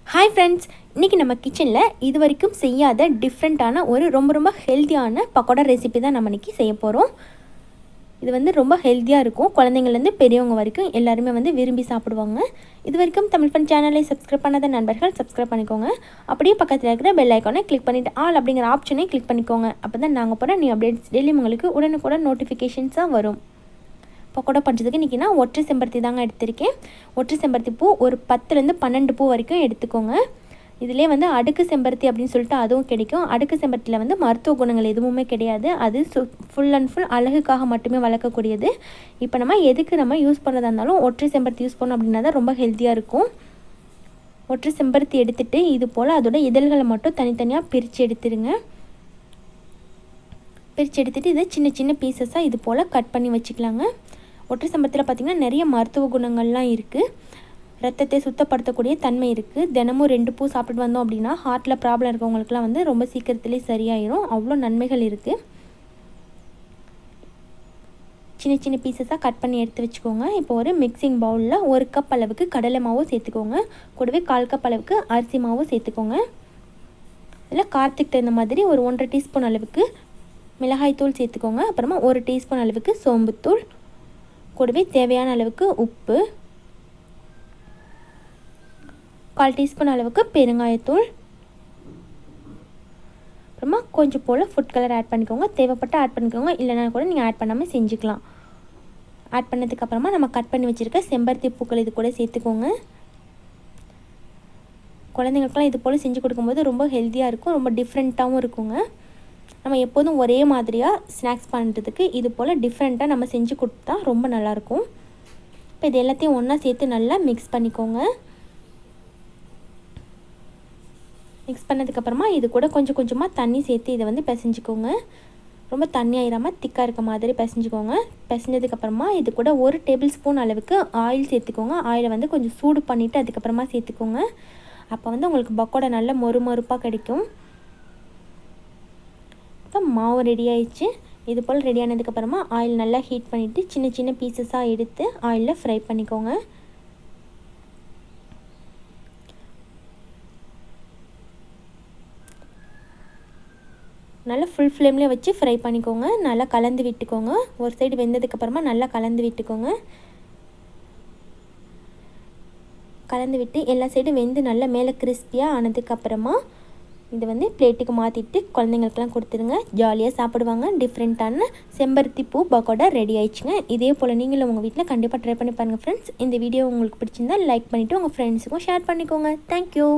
Hi friends, இன்றைக்கி நம்ம கிச்சனில் இது வரைக்கும் செய்யாத டிஃப்ரெண்ட்டான ஒரு ரொம்ப ஹெல்த்தியான பக்கோடா ரெசிபி தான் நம்ம இன்றைக்கி செய்ய போகிறோம். இது வந்து ரொம்ப ஹெல்த்தியாக இருக்கும். குழந்தைங்கள்லேருந்து பெரியவங்க வரைக்கும் எல்லாருமே வந்து விரும்பி சாப்பிடுவாங்க. இது வரைக்கும் தமிழ் ஃபன் சேனலை சப்ஸ்கிரைப் பண்ணாத நண்பர்கள் சப்ஸ்கிரைப் பண்ணிக்கோங்க. அப்படியே பக்கத்தில் இருக்கிற பெல் ஐக்கானை கிளிக் பண்ணிவிட்டு ஆல் அப்படிங்கிற ஆப்ஷனை கிளிக் பண்ணிக்கோங்க. அப்போ தான் நாங்கள் போகிற நியூ அப்டேட்ஸ் டெய்லி உங்களுக்கு உடனுக்குடன் நோட்டிஃபிகேஷன்ஸாக வரும். பக்கோடா பண்ணுறதுக்கு இன்றைக்கி நான் ஒற்றை செம்பருத்தி தாங்க எடுத்திருக்கேன். ஒற்றை செம்பருத்தி பூ ஒரு 10லேருந்து 12 பூ வரைக்கும் எடுத்துக்கோங்க. இதிலே வந்து அடுக்கு செம்பருத்தி அப்படின்னு சொல்லிட்டு அதுவும் கிடைக்கும். அடுக்கு செம்பருத்தியில் வந்து மருத்துவ குணங்கள் எதுவுமே கிடையாது. அது ஃபுல் அண்ட் ஃபுல் அழகுக்காக மட்டுமே வளர்க்கக்கூடியது. இப்போ நம்ம எதுக்கு நம்ம யூஸ் பண்ணுறதா இருந்தாலும் ஒற்றை செம்பருத்தி யூஸ் பண்ணோம் அப்படின்னா தான் ரொம்ப ஹெல்த்தியாக இருக்கும். ஒற்றை செம்பருத்தி எடுத்துகிட்டு இது போல் அதோட இதழ்களை மட்டும் தனித்தனியாக பிரித்து எடுத்துருங்க. பிரித்து எடுத்துகிட்டு இதை சின்ன சின்ன பீசஸாக இது போல் கட் பண்ணி வச்சுக்கலாங்க. ஒற்றை செம்பருத்தியில் பார்த்திங்கன்னா நிறைய மருத்துவ குணங்கள்லாம் இருக்குது. ரத்தத்தை சுத்தப்படுத்தக்கூடிய தன்மை இருக்குது. தினமும் 2 பூ சாப்பிட்டு வந்தோம் அப்படின்னா ஹார்ட்டில் ப்ராப்ளம் இருக்கவங்களுக்குலாம் வந்து ரொம்ப சீக்கிரத்துலேயே சரியாயிடும். அவ்வளோ நன்மைகள் இருக்குது. சின்ன சின்ன பீசஸாக கட் பண்ணி எடுத்து வச்சுக்கோங்க. இப்போ ஒரு மிக்சிங் பவுலில் 1 கப் அளவுக்கு கடலை மாவும் சேர்த்துக்கோங்க. கூடவே 1/4 கப் அளவுக்கு அரிசி மாவும் சேர்த்துக்கோங்க. இதில் காரத்துக்கு தகுந்த மாதிரி ஒரு 1.5 டீஸ்பூன் அளவுக்கு மிளகாய் தூள் சேர்த்துக்கோங்க. அப்புறமா 1 டீஸ்பூன் அளவுக்கு சோம்புத்தூள், கூடவே தேவையான அளவுக்கு உப்பு, 1/4 டீஸ்பூன் அளவுக்கு பெருங்காயத்தூள், அப்புறமா கொஞ்சம் போல் ஃபுட் கலர் ஆட் பண்ணிக்கோங்க. தேவைப்பட்டு ஆட் பண்ணிக்கோங்க, இல்லைனா கூட நீங்கள் ஆட் பண்ணாமல் செஞ்சுக்கலாம். ஆட் பண்ணதுக்கப்புறமா நம்ம கட் பண்ணி வச்சுருக்க செம்பருத்தி பூக்கள் இது கூட சேர்த்துக்கோங்க. குழந்தைங்களுக்குலாம் இது போல் செஞ்சு கொடுக்கும்போது ரொம்ப ஹெல்த்தியாக இருக்கும், ரொம்ப டிஃப்ரெண்ட்டாகவும் இருக்குங்க. நம்ம எப்போதும் ஒரே மாதிரியாக ஸ்நாக்ஸ் பண்ணுறதுக்கு இது போல் டிஃப்ரெண்ட்டாக நம்ம செஞ்சு கொடுத்தா ரொம்ப நல்லாயிருக்கும். இப்போ இது எல்லாத்தையும் ஒன்றா சேர்த்து நல்லா மிக்ஸ் பண்ணிக்கோங்க. மிக்ஸ் பண்ணதுக்கப்புறமா இது கூட கொஞ்சம் கொஞ்சமாக தண்ணி சேர்த்து இதை வந்து பிசைஞ்சிக்கோங்க. ரொம்ப தண்ணி ஆயிராமல் திக்காக இருக்க மாதிரி பிசைஞ்சிக்கோங்க. பிசைஞ்சதுக்கப்புறமா இது கூட 1 டேபிள் ஸ்பூன் அளவுக்கு ஆயில் சேர்த்துக்கோங்க. ஆயிலை வந்து கொஞ்சம் சூடு பண்ணிவிட்டு அதுக்கப்புறமா சேர்த்துக்கோங்க. அப்போ வந்து உங்களுக்கு பக்கோடா நல்ல மொறுமொறுப்பாக கிடைக்கும். இப்போ மாவு ரெடி ஆயிடுச்சு. இது போல் ரெடி ஆனதுக்கப்புறமா ஆயில் நல்லா ஹீட் பண்ணிவிட்டு சின்ன சின்ன பீசஸாக எடுத்து ஆயிலில் ஃப்ரை பண்ணிக்கோங்க. நல்லா ஃபுல் ஃப்ளேம்லேயே வச்சு ஃப்ரை பண்ணிக்கோங்க. நல்லா கலந்து விட்டுக்கோங்க. ஒரு சைடு வெந்ததுக்கப்புறமா நல்லா கலந்து விட்டுக்கோங்க. கலந்து விட்டு எல்லா சைடும் வெந்து நல்லா மேலே கிறிஸ்பியாக ஆனதுக்கப்புறமா இதை வந்து பிளேட்டுக்கு மாற்றிட்டு குழந்தைங்களுக்குலாம் கொடுத்துருங்க. ஜாலியாக சாப்பிடுவாங்க. டிஃப்ரெண்ட்டான செம்பருத்தி பூ பக்கோடா ரெடி ஆயிடுச்சுங்க. இதே போல் நீங்களும் உங்கள் வீட்டில் கண்டிப்பாக ட்ரை பண்ணி பாருங்கள் ஃப்ரெண்ட்ஸ். இந்த வீடியோ உங்களுக்கு பிடிச்சிருந்தா லைக் பண்ணிவிட்டு உங்கள் ஃப்ரெண்ட்ஸுக்கும் ஷேர் பண்ணிக்கோங்க. தேங்க்யூ.